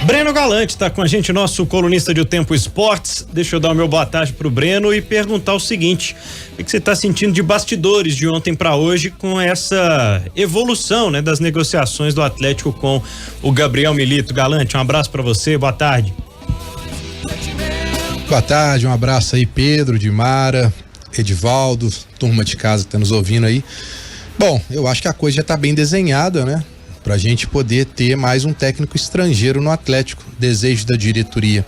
Breno Galante está com a gente, nosso colunista de O Tempo Esportes. Deixa eu dar o meu boa tarde pro Breno e perguntar o seguinte: o que você está sentindo de bastidores de ontem para hoje com essa evolução, né, das negociações do Atlético com o Gabriel Milito? Galante, um abraço para você, boa tarde. Boa tarde, um abraço aí, Pedro, Dimara, Edivaldo, turma de casa que tá nos ouvindo aí. Bom, eu acho que a coisa já tá bem desenhada, né? Pra gente poder ter mais um técnico estrangeiro no Atlético. Desejo da diretoria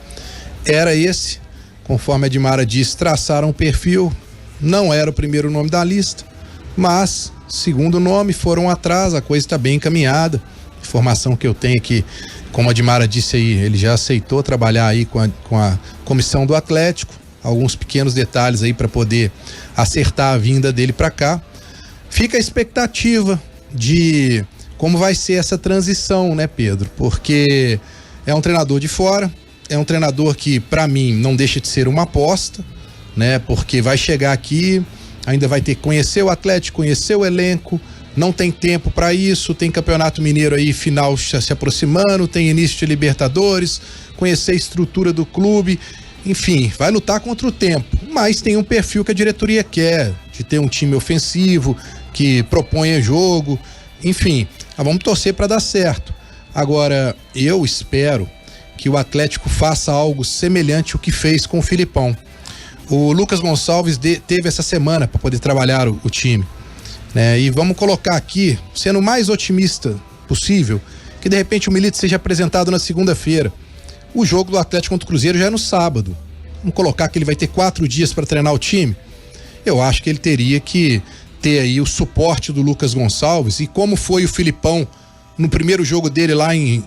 era esse, conforme a Dimara disse, traçaram um perfil, não era o primeiro nome da lista, mas segundo nome, foram atrás, a coisa está bem encaminhada. Informação que eu tenho é que, como a Dimara disse aí, ele já aceitou trabalhar aí com a comissão do Atlético, alguns pequenos detalhes aí para poder acertar a vinda dele para cá. Fica a expectativa de como vai ser essa transição, né, Pedro? Porque é um treinador de fora, é um treinador que, para mim, não deixa de ser uma aposta, né? Porque vai chegar aqui, ainda vai ter que conhecer o Atlético, conhecer o elenco, não tem tempo para isso, tem Campeonato Mineiro aí, final se aproximando, tem início de Libertadores, conhecer a estrutura do clube, enfim, vai lutar contra o tempo, mas tem um perfil que a diretoria quer, de ter um time ofensivo, que proponha jogo, enfim, vamos torcer para dar certo. Agora, eu espero que o Atlético faça algo semelhante ao que fez com o Filipão. O Lucas Gonçalves teve essa semana para poder trabalhar o time, né? E vamos colocar aqui, sendo o mais otimista possível, que de repente o Milito seja apresentado na segunda-feira. O jogo do Atlético contra o Cruzeiro já é no sábado. Vamos colocar que ele vai ter 4 dias para treinar o time. Eu acho que ele teria que ter aí o suporte do Lucas Gonçalves, e como foi o Filipão no primeiro jogo dele lá em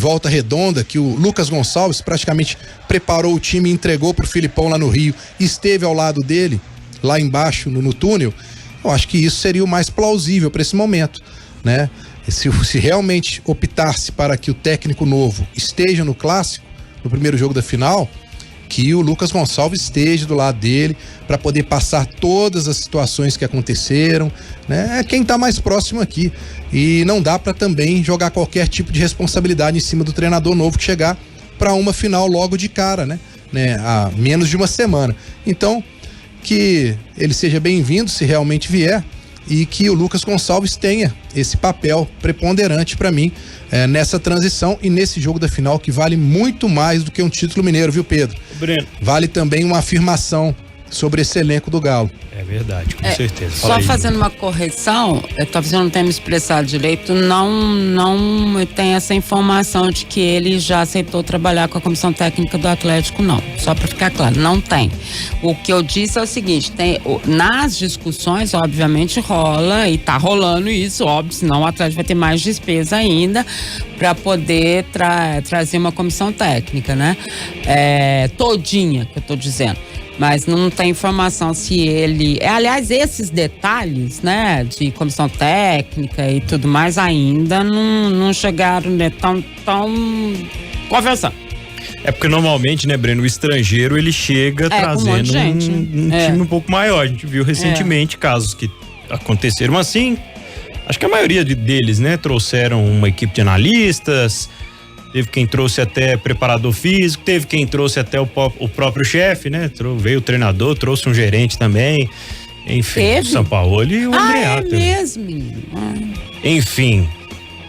Volta Redonda, que o Lucas Gonçalves praticamente preparou o time e entregou pro Filipão lá no Rio, e esteve ao lado dele, lá embaixo no túnel. Eu acho que isso seria o mais plausível para esse momento, né? Se realmente optasse para que o técnico novo esteja no clássico, no primeiro jogo da final, que o Lucas Gonçalves esteja do lado dele para poder passar todas as situações que aconteceram, né? É quem está mais próximo aqui, e não dá para também jogar qualquer tipo de responsabilidade em cima do treinador novo que chegar para uma final logo de cara, né? Há menos de uma semana. Então, que ele seja bem-vindo se realmente vier, e que o Lucas Gonçalves tenha esse papel preponderante para mim nessa transição e nesse jogo da final, que vale muito mais do que um título mineiro, viu, Pedro? Breno. Vale também uma afirmação sobre esse elenco do Galo. É verdade, com certeza. Só fazendo uma correção, talvez eu não tenha me expressado direito, não tem essa informação de que ele já aceitou trabalhar com a comissão técnica do Atlético, não. Só para ficar claro, não tem. O que eu disse é o seguinte, nas discussões, obviamente, rola, e tá rolando isso, óbvio, senão o Atlético vai ter mais despesa ainda para poder trazer uma comissão técnica, né? Todinha, que eu tô dizendo. Mas não tem informação se ele... aliás, esses detalhes, né, de comissão técnica e tudo mais, ainda não chegaram, né, tão conversando. É porque normalmente, né, Breno, o estrangeiro ele chega trazendo um time um pouco maior. A gente viu recentemente casos que aconteceram assim. Acho que a maioria deles, né, trouxeram uma equipe de analistas. Teve quem trouxe até preparador físico, teve quem trouxe até o próprio chefe, né? Veio o treinador, trouxe um gerente também. Enfim, o Sampaoli e o Andreatta. É mesmo, menino. Enfim.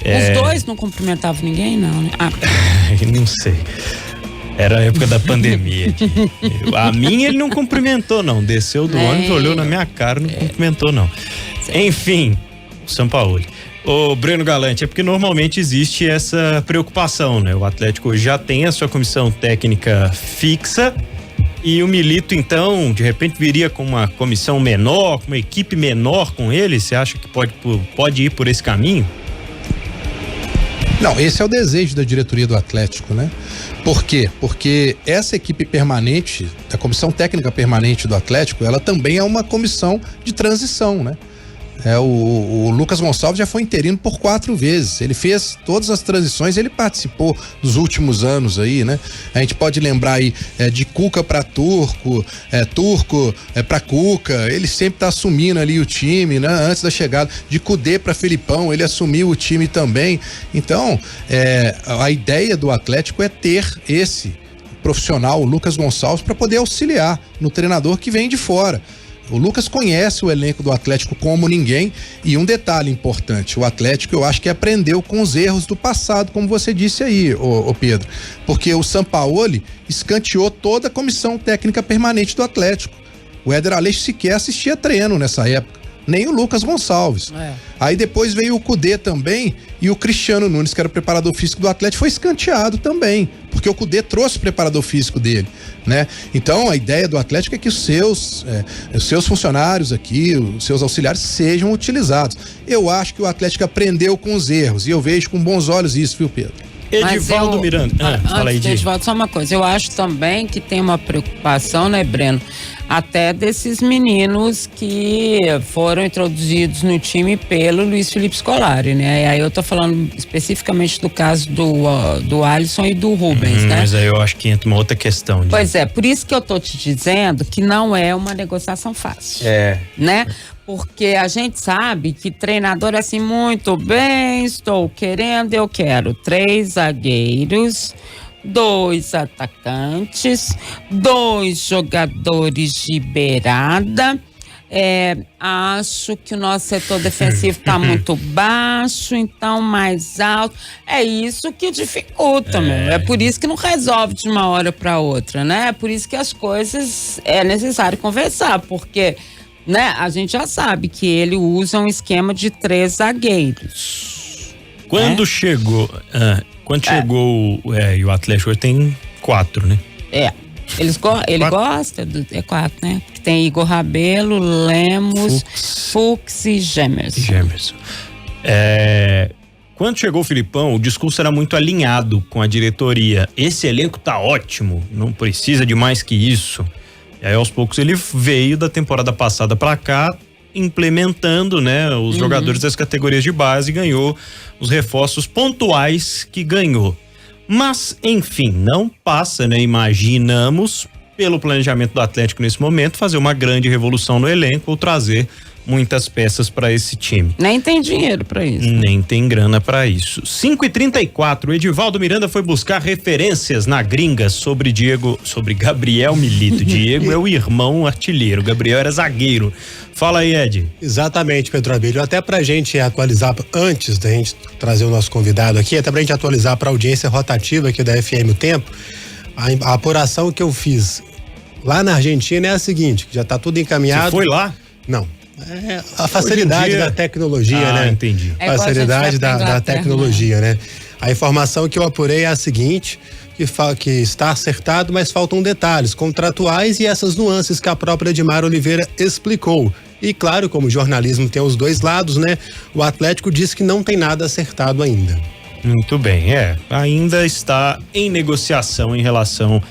Os dois não cumprimentavam ninguém, não, né? Não sei. Era a época da pandemia. A minha ele não cumprimentou, não. Desceu do ônibus, olhou na minha cara, não cumprimentou, não. Enfim, o Sampaoli. Ô, Breno Galante, é porque normalmente existe essa preocupação, né? O Atlético hoje já tem a sua comissão técnica fixa e o Milito, então, de repente viria com uma comissão menor, com uma equipe menor com ele. Você acha que pode ir por esse caminho? Não, esse é o desejo da diretoria do Atlético, né? Por quê? Porque essa equipe permanente, a comissão técnica permanente do Atlético, ela também é uma comissão de transição, né? O Lucas Gonçalves já foi interino por 4 vezes. Ele fez todas as transições, ele participou dos últimos anos aí, né? A gente pode lembrar aí de Cuca para Turco, Turco para Cuca. Ele sempre tá assumindo ali o time, né? Antes da chegada de Cudê para Felipão, ele assumiu o time também. Então, a ideia do Atlético é ter esse profissional, o Lucas Gonçalves, para poder auxiliar no treinador que vem de fora. O Lucas conhece o elenco do Atlético como ninguém, e um detalhe importante, o Atlético eu acho que aprendeu com os erros do passado, como você disse aí, ô Pedro, porque o Sampaoli escanteou toda a comissão técnica permanente do Atlético. O Éder Aleixo sequer assistia treino nessa época, nem o Lucas Gonçalves. Aí depois veio o Cudê também, e o Cristiano Nunes, que era o preparador físico do Atlético, foi escanteado também, porque o Cudê trouxe o preparador físico dele, né? Então a ideia do Atlético é que os seus funcionários aqui, os seus auxiliares sejam utilizados. Eu acho que o Atlético aprendeu com os erros, e eu vejo com bons olhos isso, viu, Pedro? Edivaldo Miranda. Fala aí, Edivaldo, só uma coisa. Eu acho também que tem uma preocupação, né, Breno? Até desses meninos que foram introduzidos no time pelo Luiz Felipe Scolari, né? E aí eu tô falando especificamente do caso do Alisson e do Rubens, né? Mas aí eu acho que entra uma outra questão. Pois é, por isso que eu tô te dizendo que não é uma negociação fácil. Né? Porque a gente sabe que treinador assim, muito bem, estou querendo, eu quero 3 zagueiros, 2 atacantes, 2 jogadores de beirada. Acho que o nosso setor defensivo está muito baixo, então mais alto. É isso que dificulta, meu. É por isso que não resolve de uma hora para outra, né? É por isso que as coisas é necessário conversar, porque, né, a gente já sabe que ele usa um esquema de 3 zagueiros. Quando chegou e o Atlético hoje tem 4, né? Ele gosta do 4, né? Porque tem Igor Rabelo, Lemos, Fux e Gemerson. Quando chegou o Filipão, o discurso era muito alinhado com a diretoria. Esse elenco tá ótimo, não precisa de mais que isso. E aí, aos poucos, ele veio da temporada passada para cá, implementando, né, os jogadores das categorias de base, ganhou os reforços pontuais que ganhou. Mas, enfim, não passa, né? Imaginamos, pelo planejamento do Atlético nesse momento, fazer uma grande revolução no elenco ou trazer muitas peças para esse time. Nem tem dinheiro para isso. Nem tem grana para isso. 5h34, o Edivaldo Miranda foi buscar referências na gringa sobre Gabriel Milito. Diego é o irmão artilheiro, Gabriel era zagueiro. Fala aí, Ed. Exatamente, Pedro Abelho. Até pra gente atualizar, antes da gente trazer o nosso convidado aqui, até pra gente atualizar pra audiência rotativa aqui da FM O Tempo, a apuração que eu fiz lá na Argentina é a seguinte, que já tá tudo encaminhado. Você foi lá? Não. A facilidade da tecnologia, né? Entendi. Facilidade da tecnologia, né? A informação que eu apurei é a seguinte, que está acertado, mas faltam detalhes contratuais e essas nuances que a própria Edmar Oliveira explicou. E claro, como o jornalismo tem os dois lados, né? O Atlético diz que não tem nada acertado ainda. Muito bem, ainda está em negociação em relação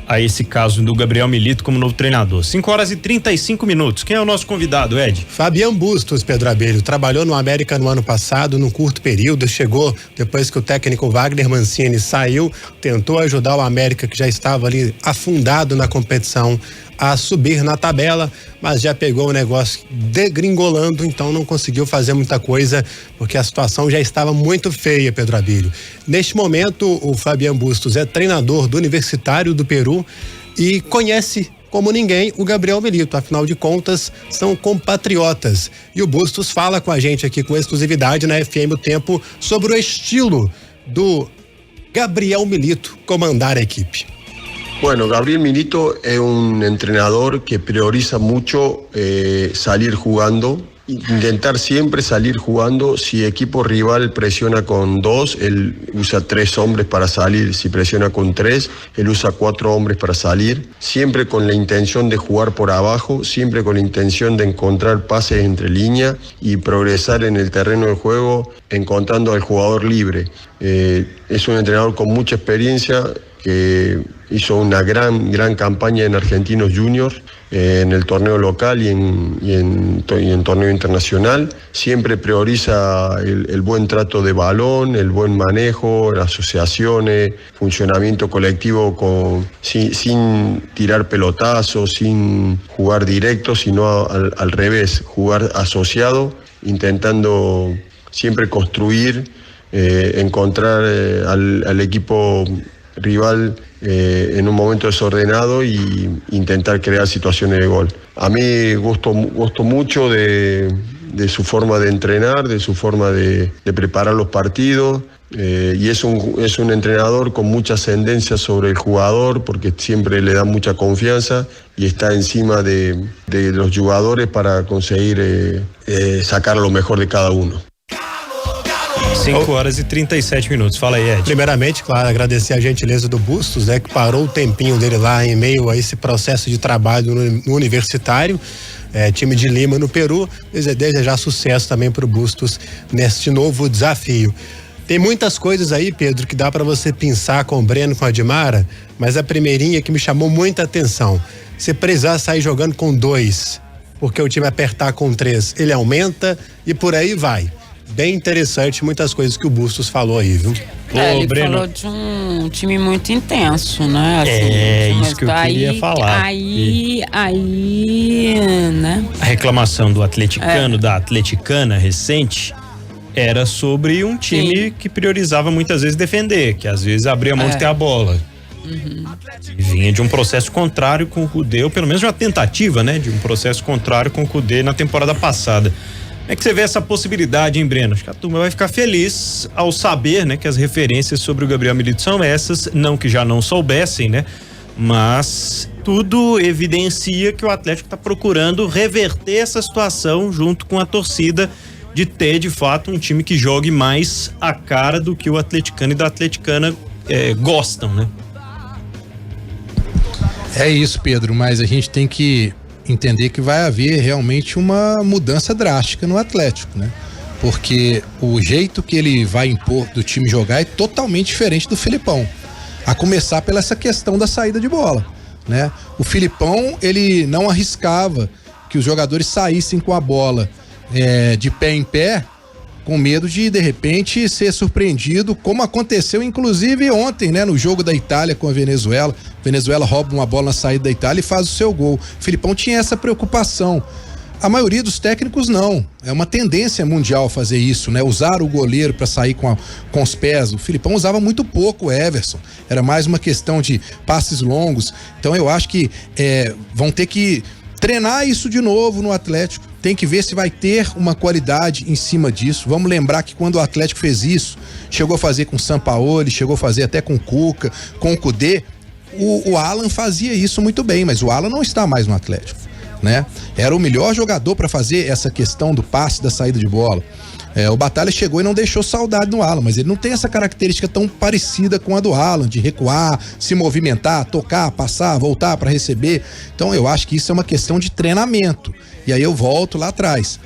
a esse caso do Gabriel Milito como novo treinador. 5h35. Quem é o nosso convidado, Ed? Fabian Bustos, Pedro Abelho, trabalhou no América no ano passado, num curto período, chegou depois que o técnico Wagner Mancini saiu, tentou ajudar o América, que já estava ali afundado na competição, a subir na tabela, mas já pegou o negócio degringolando, então não conseguiu fazer muita coisa, porque a situação já estava muito feia, Pedro Abelho. Neste momento, o Fabian Bustos é treinador do Universitário do Peru e conhece como ninguém o Gabriel Milito, afinal de contas são compatriotas, e o Bustos fala com a gente aqui com exclusividade na FM O Tempo sobre o estilo do Gabriel Milito comandar a equipe. Bueno, Gabriel Milito es un entrenador que prioriza mucho salir jugando, intentar siempre salir jugando. Si equipo rival presiona con 2, él usa 3 hombres para salir. Si presiona con 3, él usa 4 hombres para salir. Siempre con la intención de jugar por abajo, siempre con la intención de encontrar pases entre líneas y progresar en el terreno de juego encontrando al jugador libre. Es un entrenador con mucha experiencia que hizo una gran campaña en Argentinos Juniors, en el torneo local y en torneo internacional. Siempre prioriza el buen trato de balón, el buen manejo, las asociaciones, funcionamiento colectivo sin tirar pelotazos, sin jugar directo, sino al revés, jugar asociado, intentando siempre construir, encontrar al equipo rival en un momento desordenado y intentar crear situaciones de gol. A mí gusto mucho de su forma de entrenar, de su forma de preparar los partidos, y es un entrenador con mucha ascendencia sobre el jugador porque siempre le da mucha confianza y está encima de los jugadores para conseguir sacar lo mejor de cada uno. 5h37. Fala aí, Ed. Primeiramente, claro, agradecer a gentileza do Bustos, né, que parou o tempinho dele lá em meio a esse processo de trabalho no universitário, time de Lima, no Peru. Desejar sucesso também para o Bustos neste novo desafio. Tem muitas coisas aí, Pedro, que dá para você pensar com o Breno, com a Dimara, mas a primeirinha que me chamou muita atenção: se precisar sair jogando com 2, porque o time apertar com 3, ele aumenta e por aí vai. Bem interessante, muitas coisas que o Bustos falou aí, viu? Ele falou de um time muito intenso, né? Assim, isso que eu queria falar. Aí, né? A reclamação do atleticano, da atleticana recente, era sobre um time que priorizava muitas vezes defender, que às vezes abria mão de ter a bola. E vinha de um processo contrário com o Kudê, ou pelo menos de uma tentativa, né? De um processo contrário com o Kudê na temporada passada. Como é que você vê essa possibilidade, hein, Breno? Acho que a turma vai ficar feliz ao saber, né, que as referências sobre o Gabriel Milito são essas, não que já não soubessem, né? Mas tudo evidencia que o Atlético está procurando reverter essa situação junto com a torcida, de ter de fato um time que jogue mais a cara do que o atleticano e da atleticana gostam, né? É isso, Pedro, mas a gente tem que entender que vai haver realmente uma mudança drástica no Atlético, né? Porque o jeito que ele vai impor do time jogar é totalmente diferente do Filipão. A começar pela essa questão da saída de bola, né? O Filipão, ele não arriscava que os jogadores saíssem com a bola de pé em pé, com medo de repente ser surpreendido, como aconteceu inclusive ontem, né, no jogo da Itália com a Venezuela. Venezuela rouba uma bola na saída da Itália e faz o seu gol. O Filipão tinha essa preocupação. A maioria dos técnicos não. É uma tendência mundial fazer isso, né? Usar o goleiro para sair com os pés. O Filipão usava muito pouco o Everson. Era mais uma questão de passes longos. Então eu acho que vão ter que treinar isso de novo no Atlético. Tem que ver se vai ter uma qualidade em cima disso. Vamos lembrar que quando o Atlético fez isso, chegou a fazer com o Sampaoli, chegou a fazer até com o Cuca, com o Kudê, o Alan fazia isso muito bem, mas o Alan não está mais no Atlético, né? Era o melhor jogador para fazer essa questão do passe, da saída de bola. O Batalha chegou e não deixou saudade no Alan, mas ele não tem essa característica tão parecida com a do Alan, de recuar, se movimentar, tocar, passar, voltar para receber. Então eu acho que isso é uma questão de treinamento. E aí eu volto lá atrás.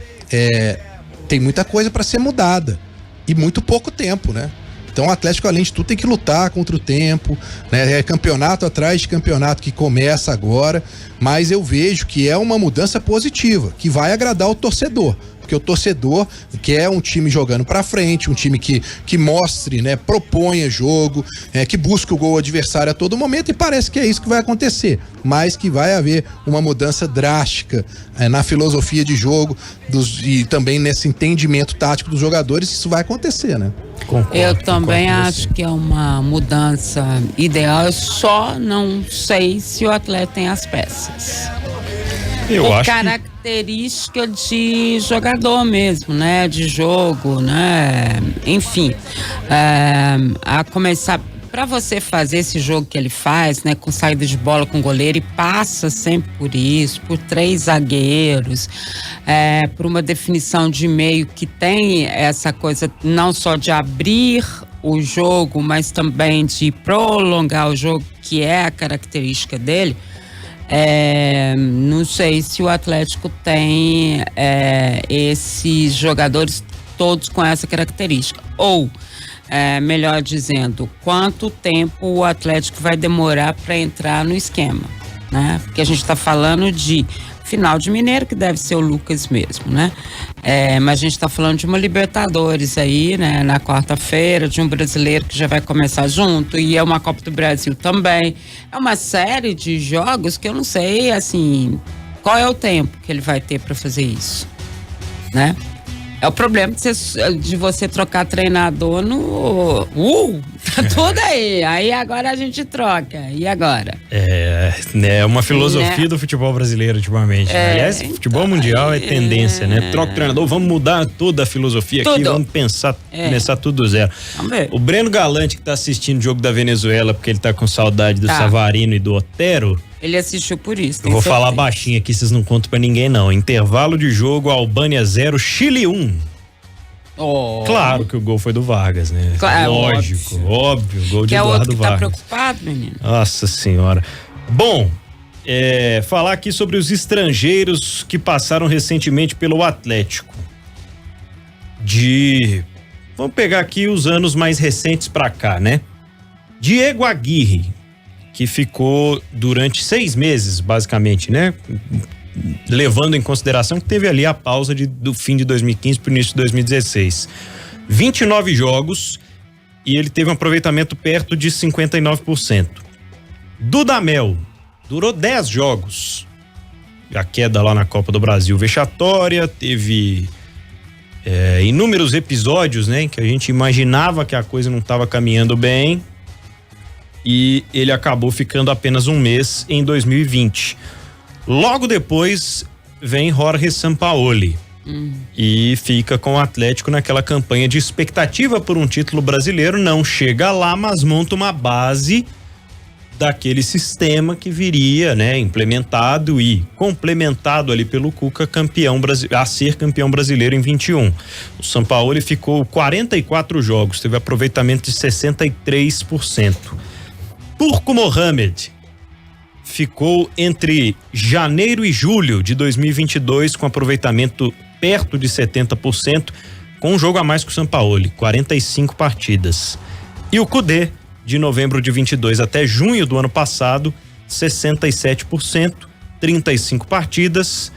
Tem muita coisa para ser mudada e muito pouco tempo, né? Então o Atlético, além de tudo, tem que lutar contra o tempo, né? É campeonato atrás de campeonato que começa agora, mas eu vejo que é uma mudança positiva, que vai agradar o torcedor. Porque o torcedor quer um time jogando pra frente, um time que mostre, né, proponha jogo, que busque o gol adversário a todo momento, e parece que é isso que vai acontecer, mas que vai haver uma mudança drástica na filosofia de jogo e também nesse entendimento tático dos jogadores. Isso vai acontecer, né? Eu também acho que é uma mudança ideal, eu só não sei se o atleta tem as peças. Eu acho característica de jogador mesmo, né? De jogo, né? Enfim, a começar, para você fazer esse jogo que ele faz, né? Com saída de bola com goleiro, e passa sempre por isso, por 3 zagueiros, por uma definição de meio que tem essa coisa não só de abrir o jogo, mas também de prolongar o jogo, que é a característica dele. Não sei se o Atlético tem esses jogadores todos com essa característica. Ou melhor dizendo, quanto tempo o Atlético vai demorar para entrar no esquema, né? Porque a gente está falando de final de Mineiro, que deve ser o Lucas mesmo, né? Mas a gente está falando de uma Libertadores aí, né? Na quarta-feira, de um brasileiro que já vai começar junto, e é uma Copa do Brasil também. É uma série de jogos que eu não sei, assim, qual é o tempo que ele vai ter para fazer isso, né? É o problema de você trocar treinador no... tá tudo aí. Aí agora a gente troca. E agora? É uma filosofia do futebol brasileiro ultimamente. Aliás, futebol mundial é tendência, né? Troca o treinador, vamos mudar toda a filosofia aqui, vamos começar tudo do zero. Vamos ver. O Breno Galante, que tá assistindo o jogo da Venezuela porque ele tá com saudade do Savarino e do Otero. Ele assistiu por isso. Eu vou falar baixinho aqui, vocês não contam pra ninguém não. Intervalo de jogo, Albânia 0, Chile 1. Claro que o gol foi do Vargas, né? Claro, lógico, óbvio, gol de Eduardo outro que Vargas. tá preocupado, menino? Nossa senhora. Bom, falar aqui sobre os estrangeiros que passaram recentemente pelo Atlético. Vamos pegar aqui os anos mais recentes pra cá, né? Diego Aguirre, que ficou durante 6 meses, basicamente, né? Levando em consideração que teve ali a pausa do fim de 2015 para o início de 2016. 29 jogos e ele teve um aproveitamento perto de 59%. Dudamel durou 10 jogos. A queda lá na Copa do Brasil vexatória, teve inúmeros episódios, né? Em que a gente imaginava que a coisa não estava caminhando bem. E ele acabou ficando apenas 1 mês em 2020. Logo depois vem Jorge Sampaoli e fica com o Atlético naquela campanha de expectativa por um título brasileiro, não chega lá, mas monta uma base daquele sistema que viria, né, implementado e complementado ali pelo Cuca, a ser campeão brasileiro em 21. O Sampaoli ficou 44 jogos, teve aproveitamento de 63%. Turco Mohamed ficou entre janeiro e julho de 2022 com aproveitamento perto de 70%, com um jogo a mais que o Sampaoli, 45 partidas. E o Kudê, de novembro de 22 até junho do ano passado, 67%, 35 partidas.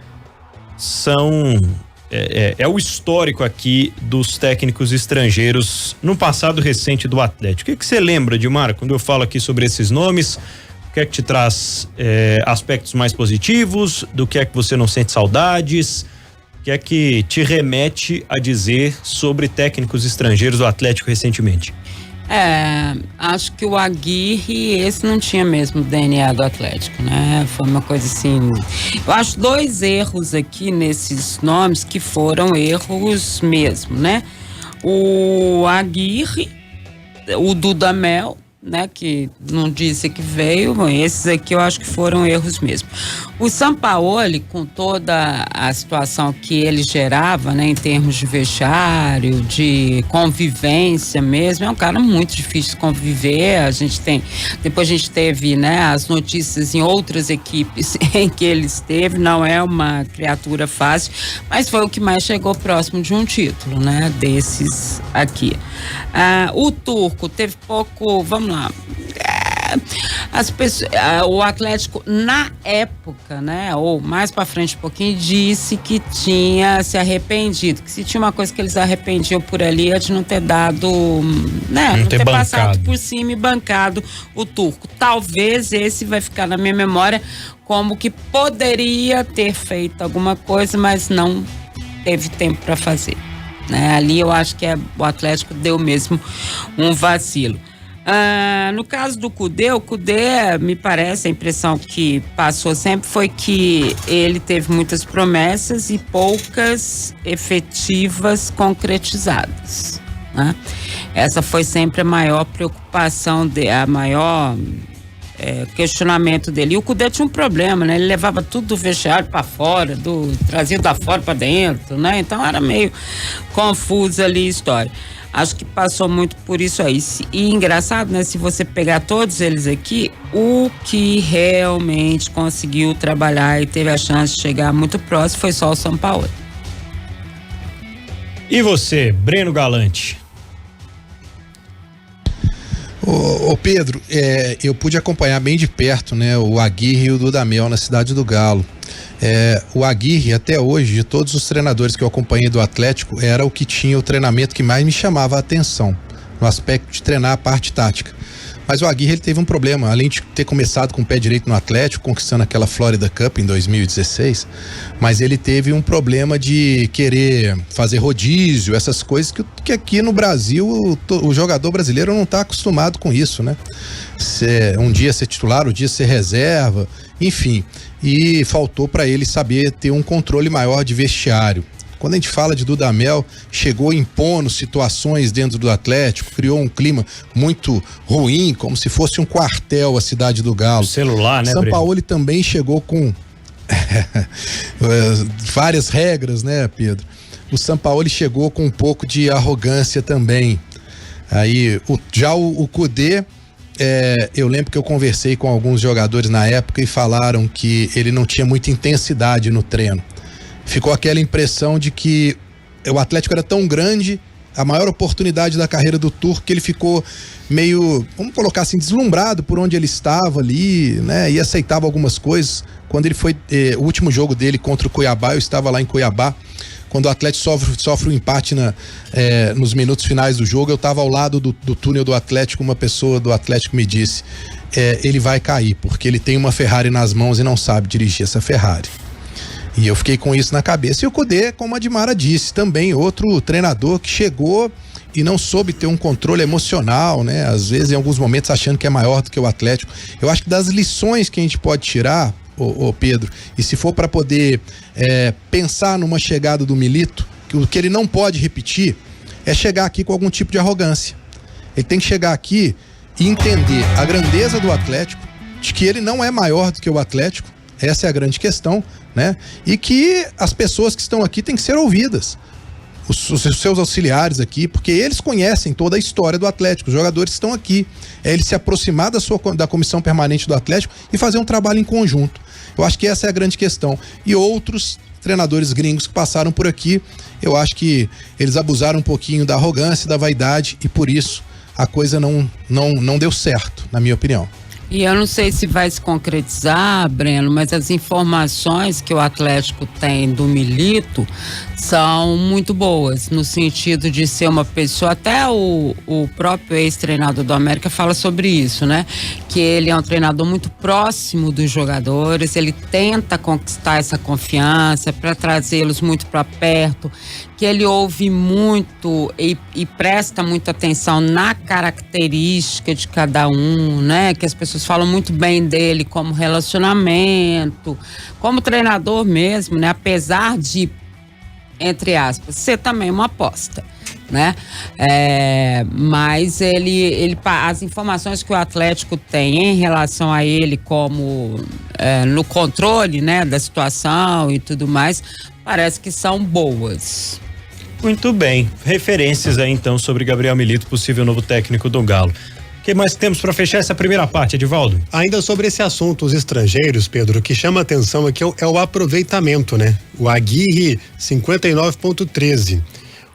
É o histórico aqui dos técnicos estrangeiros no passado recente do Atlético. O que você lembra, Dilmar, quando eu falo aqui sobre esses nomes? O que é que te traz aspectos mais positivos? Do que é que você não sente saudades? O que é que te remete a dizer sobre técnicos estrangeiros do Atlético recentemente? Acho que o Aguirre, esse não tinha mesmo o DNA do Atlético, né? Foi uma coisa assim. Eu acho 2 erros aqui nesses nomes que foram erros mesmo, né? O Aguirre, o Dudamel, né, que não disse que veio, esses aqui eu acho que foram erros mesmo. O Sampaoli, com toda a situação que ele gerava, né, em termos de vestiário, de convivência mesmo, é um cara muito difícil de conviver. Depois a gente teve, né, as notícias em outras equipes em que ele esteve, não é uma criatura fácil, mas foi o que mais chegou próximo de um título, né, desses aqui. O Turco teve pouco, vamos lá, o Atlético na época, né, ou mais pra frente um pouquinho, disse que tinha se arrependido, que se tinha uma coisa que eles arrependiam por ali é de não ter dado, né, não ter passado por cima e bancado o Turco. Talvez esse vai ficar na minha memória como que poderia ter feito alguma coisa, mas não teve tempo para fazer, né? Ali eu acho que o Atlético deu mesmo um vacilo. No caso do Kudê, o Kudê, me parece, a impressão que passou sempre foi que ele teve muitas promessas e poucas efetivas concretizadas, né? Essa foi sempre a maior preocupação, a maior questionamento dele. E o Kudê tinha um problema, né? Ele levava tudo do vestiário para fora, trazia da fora para dentro, né? Então era meio confusa ali a história. Acho que passou muito por isso aí. E engraçado, né? Se você pegar todos eles aqui, o que realmente conseguiu trabalhar e teve a chance de chegar muito próximo foi só o Sampaoli. E você, Breno Galante? Ô Pedro, eu pude acompanhar bem de perto, né, o Aguirre e o Dudamel na Cidade do Galo. O Aguirre, até hoje, de todos os treinadores que eu acompanhei do Atlético, era o que tinha o treinamento que mais me chamava a atenção, no aspecto de treinar a parte tática. Mas o Aguirre, ele teve um problema, além de ter começado com o pé direito no Atlético, conquistando aquela Florida Cup em 2016, mas ele teve um problema de querer fazer rodízio, essas coisas que aqui no Brasil o jogador brasileiro não está acostumado com isso, né? Um dia ser titular, um dia ser reserva, enfim, e faltou para ele saber ter um controle maior de vestiário. Quando a gente fala de Dudamel, chegou impondo situações dentro do Atlético, criou um clima muito ruim, como se fosse um quartel a Cidade do Galo. Celular, né, Sampaoli também chegou com várias regras, né, Pedro? O Sampaoli chegou com um pouco de arrogância também. Aí, já o Kudê, eu lembro que eu conversei com alguns jogadores na época e falaram que ele não tinha muita intensidade no treino. Ficou aquela impressão de que o Atlético era tão grande, a maior oportunidade da carreira do Turco, que ele ficou meio, vamos colocar assim, deslumbrado por onde ele estava ali, né? E aceitava algumas coisas. Quando ele foi, o último jogo dele contra o Cuiabá, eu estava lá em Cuiabá, quando o Atlético sofre um empate nos minutos finais do jogo, eu estava ao lado do túnel do Atlético, uma pessoa do Atlético me disse, ele vai cair, porque ele tem uma Ferrari nas mãos e não sabe dirigir essa Ferrari. E eu fiquei com isso na cabeça. E o Kudê, como a Dimara disse, também outro treinador que chegou e não soube ter um controle emocional, né? Às vezes, em alguns momentos, achando que é maior do que o Atlético. Eu acho que das lições que a gente pode tirar, ô Pedro, e se for para poder pensar numa chegada do Milito, que o que ele não pode repetir é chegar aqui com algum tipo de arrogância. Ele tem que chegar aqui e entender a grandeza do Atlético, de que ele não é maior do que o Atlético. Essa é a grande questão, né? E que as pessoas que estão aqui têm que ser ouvidas. Os seus auxiliares aqui, porque eles conhecem toda a história do Atlético, os jogadores estão aqui. Ele se aproximar da comissão permanente do Atlético e fazer um trabalho em conjunto. Eu acho que essa é a grande questão. E outros treinadores gringos que passaram por aqui, eu acho que eles abusaram um pouquinho da arrogância, da vaidade, e por isso a coisa não deu certo, na minha opinião. E eu não sei se vai se concretizar, Breno, mas as informações que o Atlético tem do Milito são muito boas, no sentido de ser uma pessoa, até o próprio ex-treinador do América fala sobre isso, né? Que ele é um treinador muito próximo dos jogadores, ele tenta conquistar essa confiança para trazê-los muito para perto, que ele ouve muito e presta muita atenção na característica de cada um, né? Que as pessoas falam muito bem dele como relacionamento, como treinador mesmo, né? Apesar de, entre aspas, ser também uma aposta, né? Mas as informações que o Atlético tem em relação a ele como no controle, né, da situação e tudo mais, parece que são boas. Muito bem, referências aí então sobre Gabriel Milito, possível novo técnico do Galo. O que mais temos para fechar essa primeira parte, Edivaldo? Ainda sobre esse assunto, os estrangeiros, Pedro, o que chama atenção aqui é o aproveitamento, né? O Aguirre, 59,13.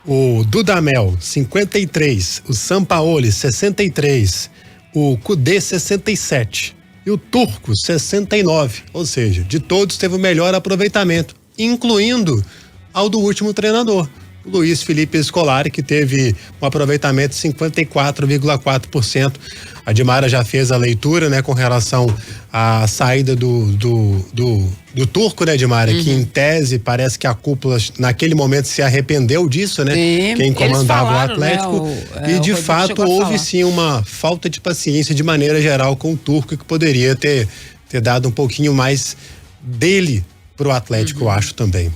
O Dudamel, 53. O Sampaoli, 63. O Kudê, 67. E o Turco, 69. Ou seja, de todos teve o melhor aproveitamento, incluindo ao do último treinador, o Luiz Felipe Scolari, que teve um aproveitamento de 54,4%. A Dimara já fez a leitura, né, com relação à saída do Turco, né, Dimara? Que em tese parece que a cúpula naquele momento se arrependeu disso, né? Sim, quem comandava o Atlético, né, e de fato houve sim uma falta de paciência de maneira geral com o Turco, que poderia ter dado um pouquinho mais dele pro Atlético, eu acho também.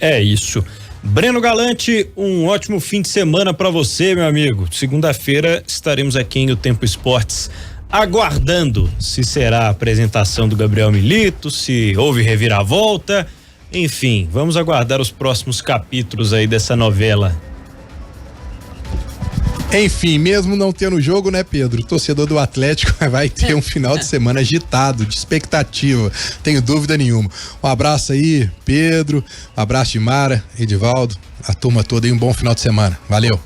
É isso. Breno Galante, um ótimo fim de semana para você, meu amigo. Segunda-feira estaremos aqui em O Tempo Esportes aguardando se será a apresentação do Gabriel Milito, se houve reviravolta, enfim, vamos aguardar os próximos capítulos aí dessa novela. Enfim, mesmo não tendo jogo, né, Pedro? O torcedor do Atlético vai ter um final de semana agitado, de expectativa, tenho dúvida nenhuma. Um abraço aí, Pedro, um abraço de Mara, Edivaldo, a turma toda aí, um bom final de semana. Valeu!